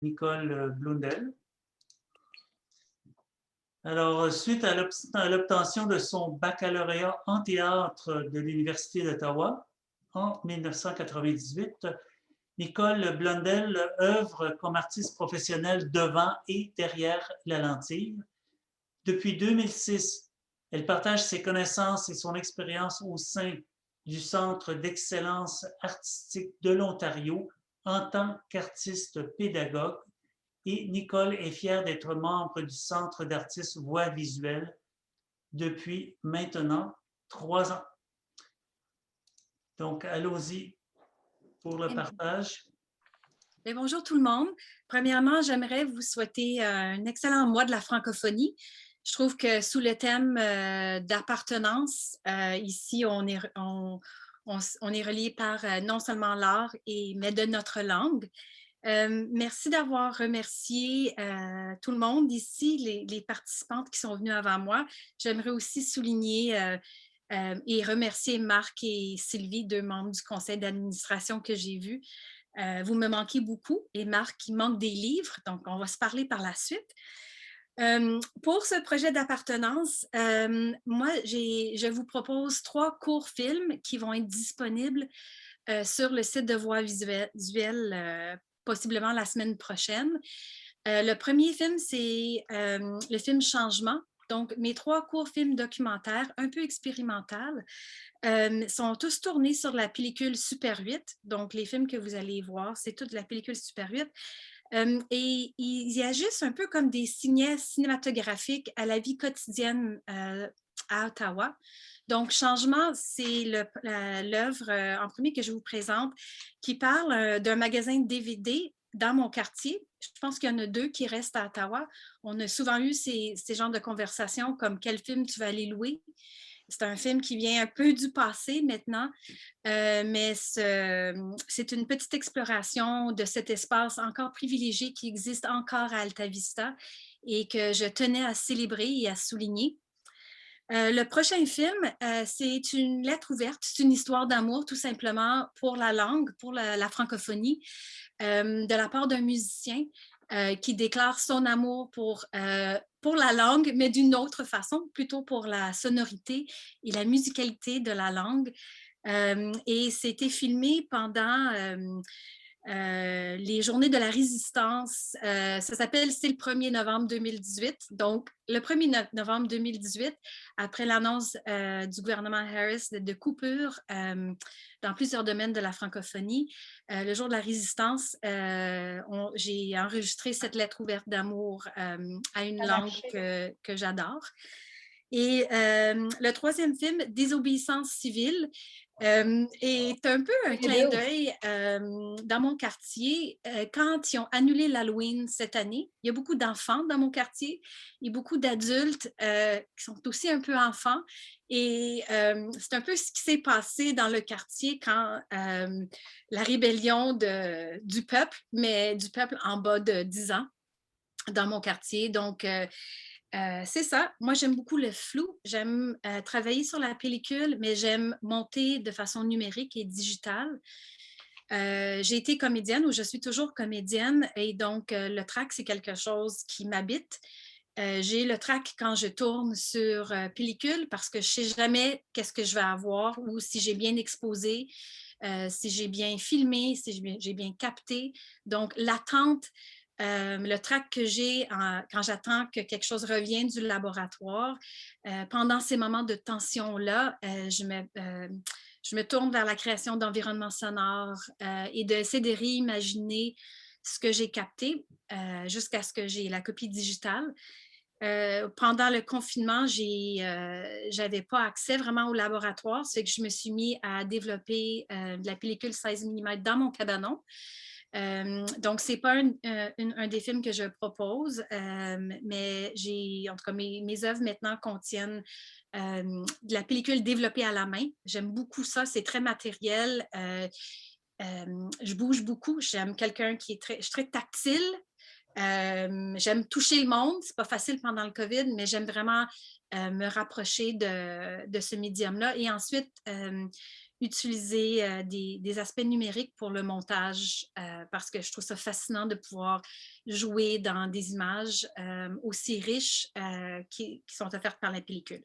Nicole Blundell. Alors, suite à l'obtention de son baccalauréat en théâtre de l'Université d'Ottawa en 1998, Nicole Blundell œuvre comme artiste professionnelle devant et derrière la lentille. Depuis 2006, elle partage ses connaissances et son expérience au sein du Centre d'excellence artistique de l'Ontario en tant qu'artiste pédagogue. Et Nicole est fière d'être membre du Centre d'artistes voix visuelle depuis maintenant 3 ans. Donc, allons-y pour le partage. Bien, bonjour tout le monde. Premièrement, j'aimerais vous souhaiter un excellent mois de la francophonie. Je trouve que sous le thème d'appartenance, ici, on est relié par non seulement l'art, mais de notre langue. Merci d'avoir remercié tout le monde ici, les participantes qui sont venues avant moi. J'aimerais aussi souligner et remercier Marc et Sylvie, 2 membres du conseil d'administration que j'ai vus. Vous me manquez beaucoup et Marc, il manque des livres, donc on va se parler par la suite. Pour ce projet d'appartenance, moi, je vous propose 3 courts films qui vont être disponibles sur le site de Voix visuelle possiblement la semaine prochaine. Le premier film, c'est le film Changement. Donc, mes 3 courts films documentaires, un peu expérimentaux, sont tous tournés sur la pellicule Super 8. Donc, les films que vous allez voir, c'est toute la pellicule Super 8. Et ils agissent un peu comme des signets cinématographiques à la vie quotidienne à Ottawa. Donc, Changement, c'est l'œuvre en premier que je vous présente qui parle d'un magasin de DVD dans mon quartier. Je pense qu'il y en a 2 qui restent à Ottawa. On a souvent eu ces genres de conversations comme quel film tu vas aller louer. C'est un film qui vient un peu du passé maintenant, mais c'est une petite exploration de cet espace encore privilégié qui existe encore à Alta Vista et que je tenais à célébrer et à souligner. Le prochain film, c'est une lettre ouverte, c'est une histoire d'amour tout simplement pour la langue, pour la francophonie, de la part d'un musicien qui déclare son amour pour la langue, mais d'une autre façon, plutôt pour la sonorité et la musicalité de la langue. Et c'était filmé pendant les journées de la résistance. Ça s'appelle C'est le 1er novembre 2018. Donc, le 1er novembre 2018, après l'annonce du gouvernement Harris de coupure dans plusieurs domaines de la francophonie, le jour de la résistance, j'ai enregistré cette lettre ouverte d'amour à une langue que j'adore. Et le troisième film, Désobéissance civile, est un peu un clin d'œil dans mon quartier. Quand ils ont annulé l'Halloween cette année, il y a beaucoup d'enfants dans mon quartier et beaucoup d'adultes qui sont aussi un peu enfants. Et c'est un peu ce qui s'est passé dans le quartier quand la rébellion du peuple, mais du peuple en bas de 10 ans dans mon quartier. Donc, c'est ça. Moi, j'aime beaucoup le flou. J'aime travailler sur la pellicule, mais j'aime monter de façon numérique et digitale. J'ai été comédienne ou je suis toujours comédienne et donc le track, c'est quelque chose qui m'habite. J'ai le track quand je tourne sur pellicule parce que je ne sais jamais qu'est-ce que je vais avoir ou si j'ai bien exposé, si j'ai bien filmé, si j'ai bien capté. Donc, l'attente, le trac que j'ai quand j'attends que quelque chose revienne du laboratoire, pendant ces moments de tension-là, je me tourne vers la création d'environnements sonores et d'essayer de réimaginer ce que j'ai capté jusqu'à ce que j'ai la copie digitale. Pendant le confinement, j'avais pas accès vraiment au laboratoire, c'est que je me suis mis à développer de la pellicule 16 mm dans mon cabanon. Donc, c'est pas un des films que je propose, mais en tout cas, mes œuvres maintenant contiennent de la pellicule développée à la main. J'aime beaucoup ça, c'est très matériel. Je bouge beaucoup, j'aime quelqu'un je suis très tactile. J'aime toucher le monde, c'est pas facile pendant le COVID, mais j'aime vraiment me rapprocher de ce médium-là. Et ensuite, utiliser des aspects numériques pour le montage parce que je trouve ça fascinant de pouvoir jouer dans des images aussi riches qui sont offertes par la pellicule.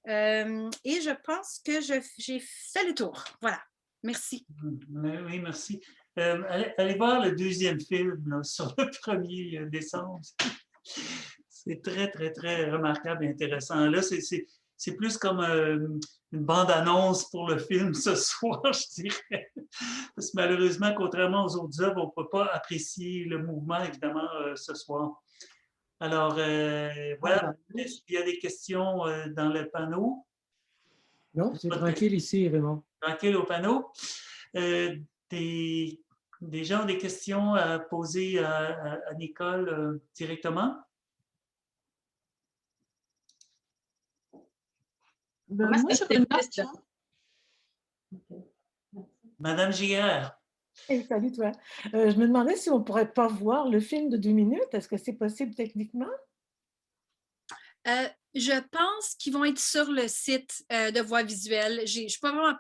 Et je pense que j'ai fait le tour. Voilà. Merci. Oui, merci. Allez voir le deuxième film là, sur le 1er décembre. C'est très, très, très remarquable et intéressant. Là, c'est plus comme une bande-annonce pour le film ce soir, je dirais. Parce que malheureusement, contrairement aux autres œuvres, on ne peut pas apprécier le mouvement, évidemment, ce soir. Alors, voilà. Est-ce qu'il y a des questions dans le panneau? Non, c'est tranquille ici, Raymond. Tranquille au panneau. Des gens ont des questions à poser à Nicole directement? Moi, j'aurais une question. Madame Giguère. Hey, salut toi. Je me demandais si on ne pourrait pas voir le film de 2 minutes. Est-ce que c'est possible techniquement? Je pense qu'ils vont être sur le site de Voix Visuelle. Je ne suis pas vraiment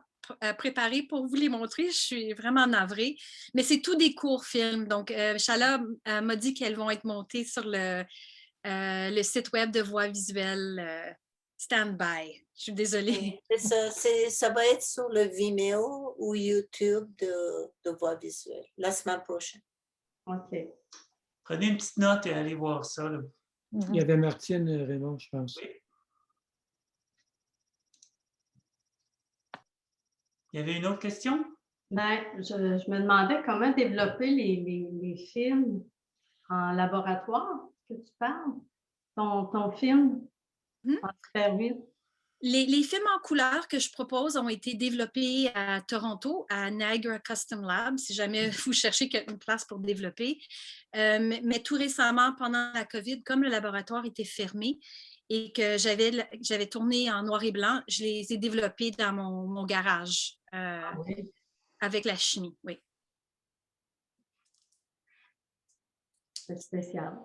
préparée pour vous les montrer. Je suis vraiment navrée. Mais c'est tous des courts films. Donc, Shala m'a dit qu'elles vont être montées sur le site web de Voix Visuelle. Stand-by. Je suis désolée. Ça va être sur le Vimeo ou YouTube de Voix Visuelle la semaine prochaine. OK. Prenez une petite note et allez voir ça. Là. Il y avait Martine Raymond, je pense. Oui. Il y avait une autre question? Ben, je me demandais comment développer les films en laboratoire que tu parles. Ton film en Super 8. Les films en couleur que je propose ont été développés à Toronto, à Niagara Custom Lab, si jamais vous cherchez une place pour développer. Mais tout récemment, pendant la COVID, comme le laboratoire était fermé et que j'avais tourné en noir et blanc, je les ai développés dans mon garage avec la chimie. Oui. C'est spécial.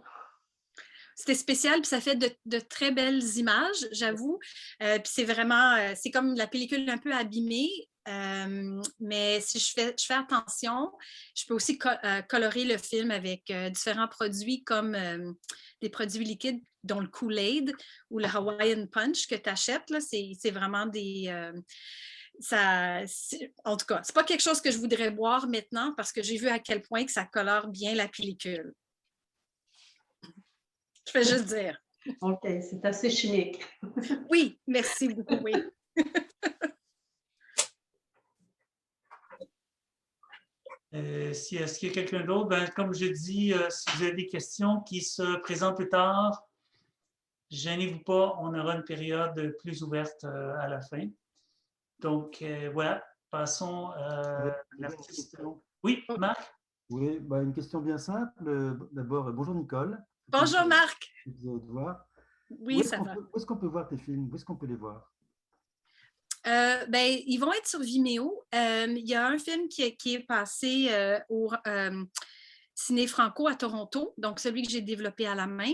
C'était spécial, puis ça fait de très belles images, j'avoue. Puis c'est vraiment, c'est comme la pellicule un peu abîmée, mais si je fais attention, je peux aussi colorer le film avec différents produits comme des produits liquides, dont le Kool-Aid ou le Hawaiian Punch que tu achètes. C'est vraiment des... en tout cas, c'est pas quelque chose que je voudrais boire maintenant parce que j'ai vu à quel point que ça colore bien la pellicule. Je vais juste dire. OK, c'est assez chimique. Oui, merci beaucoup, oui. Est-ce qu'il y a quelqu'un d'autre? Ben, comme je dis, si vous avez des questions qui se présentent plus tard, gênez-vous pas, on aura une période plus ouverte à la fin. Donc, voilà, passons à l'artiste. Oui, Marc? Oui, bah, une question bien simple. D'abord, bonjour Nicole. Bonjour Marc. Oui, ça va. Où est-ce qu'on peut voir tes films? Où est-ce qu'on peut les voir? Ben, ils vont être sur Vimeo. Il y a un film qui est passé au Ciné Franco à Toronto, donc celui que j'ai développé à la main.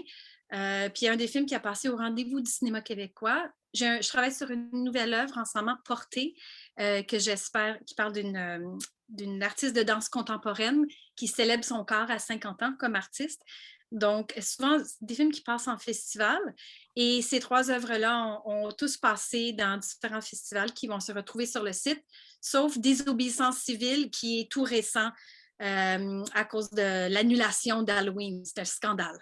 Puis il y a un des films qui a passé au Rendez-vous du cinéma québécois. Je travaille sur une nouvelle œuvre en ce moment, Portée, que j'espère, qui parle d'une artiste de danse contemporaine qui célèbre son corps à 50 ans comme artiste. Donc, souvent, des films qui passent en festival. Et ces 3 œuvres-là ont tous passé dans différents festivals qui vont se retrouver sur le site, sauf Désobéissance civile, qui est tout récent à cause de l'annulation d'Halloween. C'est un scandale.